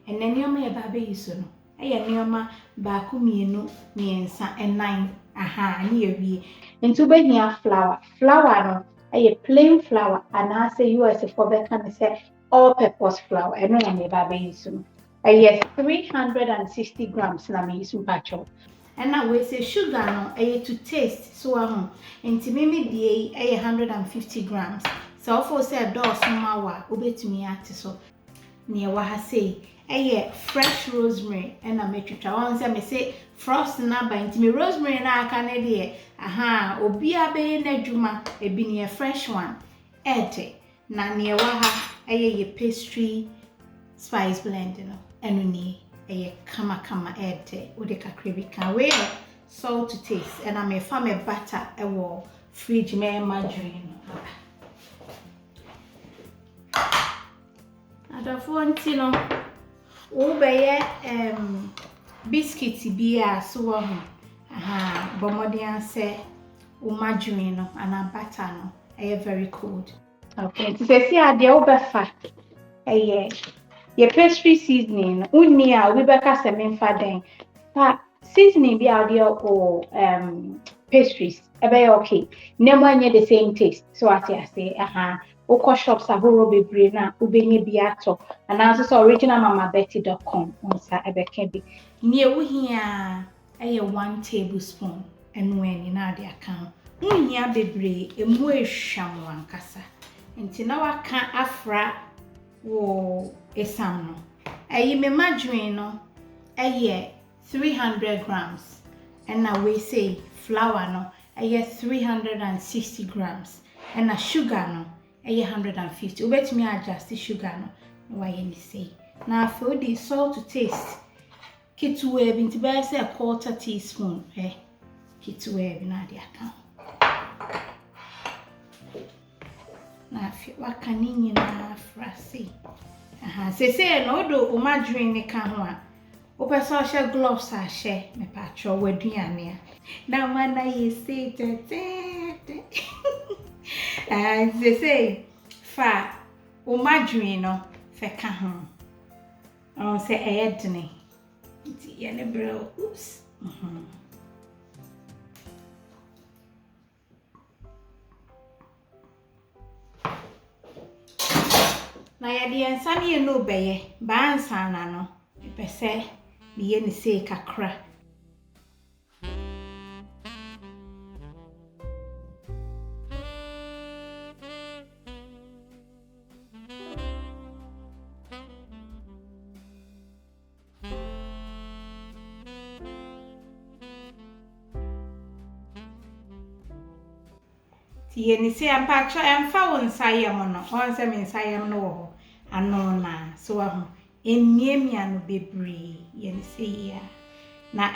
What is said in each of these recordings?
and then you may baby use no. Ɛyɛ nneɛma baako mmienu mmiɛnsa ɛnan ne yɛwie nti wobɛhia flour no ɛyɛ plain flour anaasɛ US for bɛka ne sɛ all purpose flour ɛno na meba bɛuse no ɛyɛ 360 grams na meuse mpakyɛw ɛna we say sugar no ɛyɛ to taste so ahu nti mimi die ɛyɛ 150 grams sɛ wofo sɛ dɔɔso ma wa wobɛtumi ate so ne ɛwɔ ha sei ɛyɛ fresh rosemary ɛna metwitwa wɔn sɛ me say frost na ba nti me rosemary na aka ne deɛ obi abɛyɛ n'adwuma ebi ne fresh one ɛte na ne ɛwɔ ha ɛyɛ yɛ pastry spice blend no ɛno nie ɛyɛ kama ɛte wo de kakra bi ka we salt to taste ɛna me fa me butter ɛwɔ fridge me margarine no adafo nti no Ubeye biscuit bi a so wo ho bomodian say margarine no and butter no very cold. Okay, so say ade obefa your pastry seasoning unni a we beka se memfa den fa seasoning bi ade o pastries ebe okay nemo anye the same taste so I say Oko shops ahoro bebre na ubenye bi ato and also originalmamabetty.com onsa ebeke bi ne ewu hia 1 tablespoon enu eni na ade aka unhia bebre emu ehwam wankasa nti na waka afra wo esam no me margarine no 300 grams and na we say flour no 360 grams and na sugar no 150. Ubetumi adjust the sugar no why you say. Now for the salt to taste. Kitwe binti ba say 1/4 teaspoon kitwe bi na de aka. Na fi waka ni nyina frase. Say no do margarine ne ka ho a. Opesa hye gloves a hye me pa tro waduane a. Na mana ye say tete. And they say, fa, margarine no, fe ka ho. On say edne. It's yellow bro. Oops. Na ya di ensa ne no beye, ba ansa na no. Epe se me ye ni say kakra. Yeni say ampacho emfa won sayem no on se me sayem no wo ano na so ahu emiemia no bebre yeni say ya na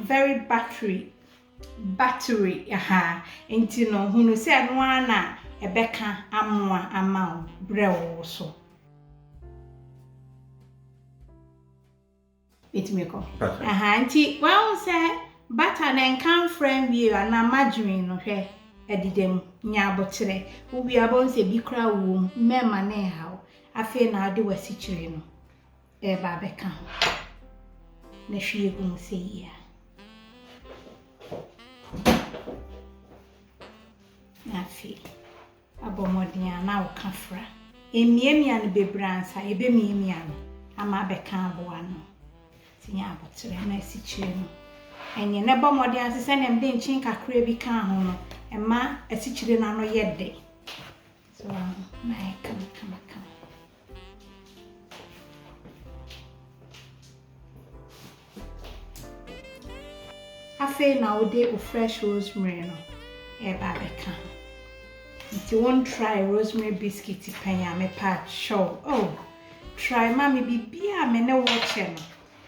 very battery enti no hunu say anu ana ebeka amoa ama brewo so itmeko nti won say butter na kan friend bi na margarine no hwe edidem nya abotre ubi abonse bi kra wo mema na hawo afi na ade wasichire no ba beka na hwie gum sei ya afi abomodia na wo kafra emiemia no bebransa ebemiemia no ama beka aboa no tinya abotre na asichire no enye ne bomodia sese ne mde nchin kakra bi ka ho no ema asichire na no yede so na kama afi na ode o fresh rosemary no ba beka if you want try rosemary biscuit penya me pa show try mami bibia me ne watch no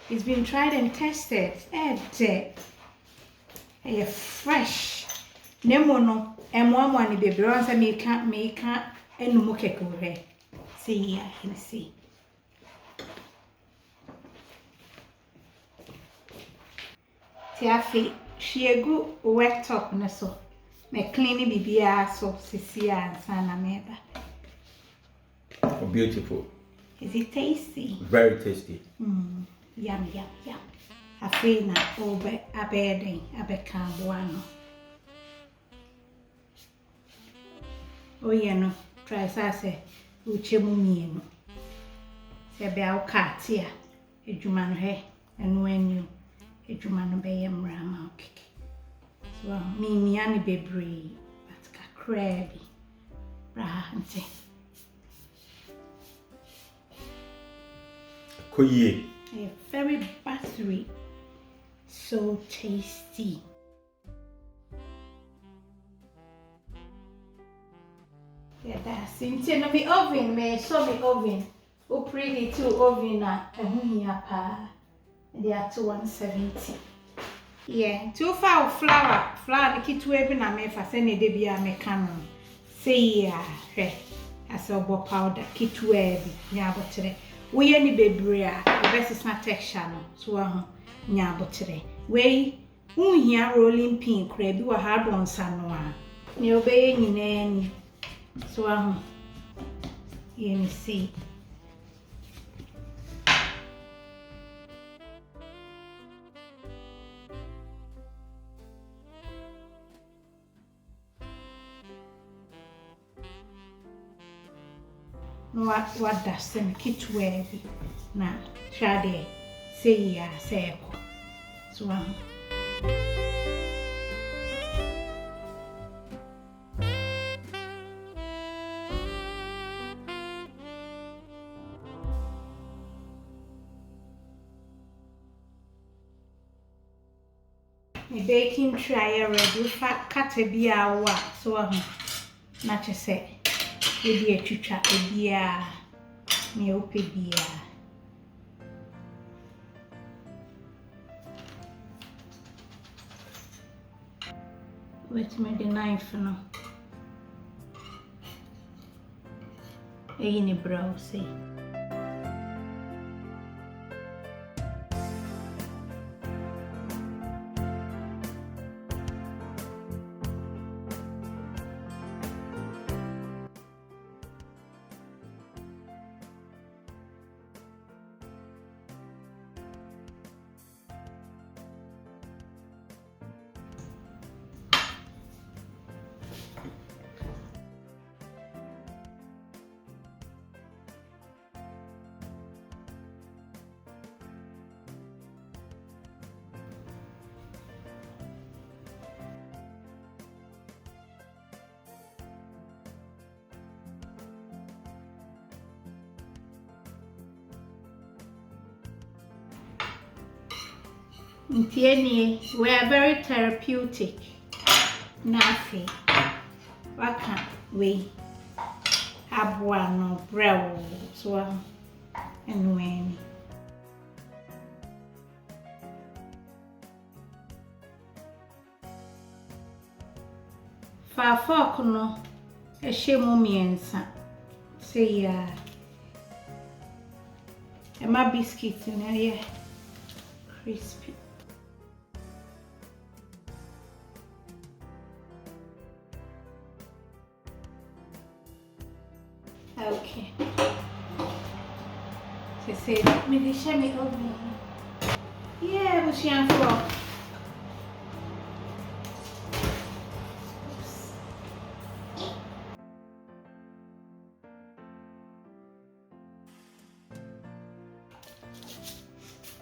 it's been tried and tested fresh nemo no emwa ni bebre on say meka enumu keke we see ya and see tiafi shiegu wet top na so me clean bibia so sisia ansana meba beautiful Is it tasty? Very tasty. Yum, yum, yum. I feel na over abeding, abekambuano. Oh, yeah, no, try sase, uchemumino. Sebe au katia, ejumano he, and when you, ejumano be yamrama, okay. So, me ani bebre, but crabby. Brahante. Koye. Very buttery, so tasty. Yeah, that's it. In the oven, me so me oven. Oh, pretty too oven na pa. They are 170. Yeah, too far flour. Flour the kit to even na me fa say ne de bia me kan. Say yeah, hey. As a powder kit to heavy. Yeah, but today. We any bebre a best na texture no so nya botere we unhia rolling pin kra bi wa hard ones no a ne obeye nyina ni so you me see no what does them kit weavy na shade say ya say so the baking tray ready fat cut a bia wa so na che say e bi atwitwa e bia me ope bia with me the knife no e ni brow say Ntieni, we are very therapeutic. Nafi. Waka we abwa no brew so and when fa fork no e shemu miensa say ya e ma biscuit na ye crispy. Okay. She said, "Me show me oven." Yeah, but she and for.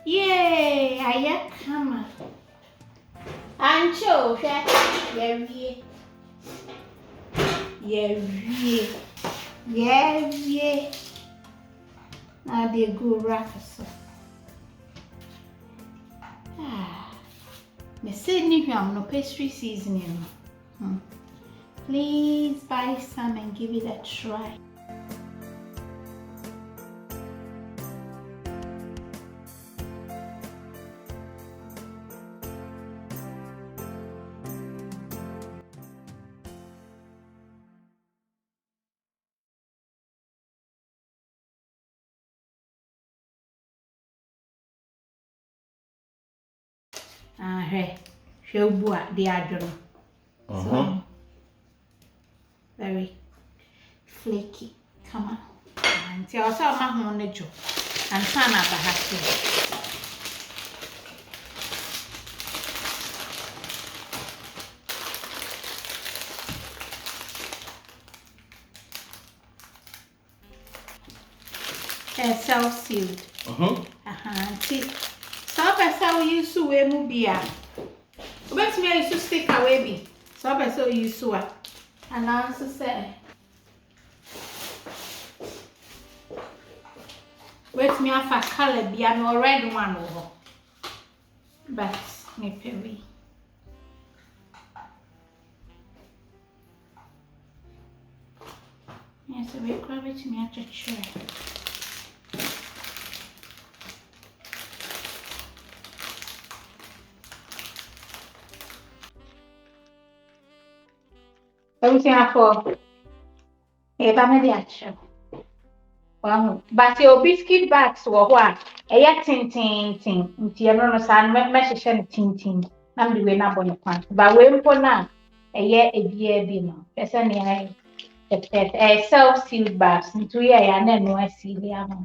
Yay! I come. Ancho, yeah. Now they go rack so. Me say ni no pastry seasoning. Please buy some and give it a try. Hey, she'll boot the adjourn. So, very flaky. Come on. Nti I saw my home ne jo. And son at the house. Self-sealed. See, some person use to wear mubia. But me, I used to stick away. Some person use to and answer say. Wait me off a color be an red one over. But me pay. Yes, we grab it me at a chair. Everything I for a family action. But your biscuit bags were what? A tin. Tiano san mesh tin. I'm the way up on the plant. But when for now, a year bino. Person a self-sealed bags. Into a and then no I see the other.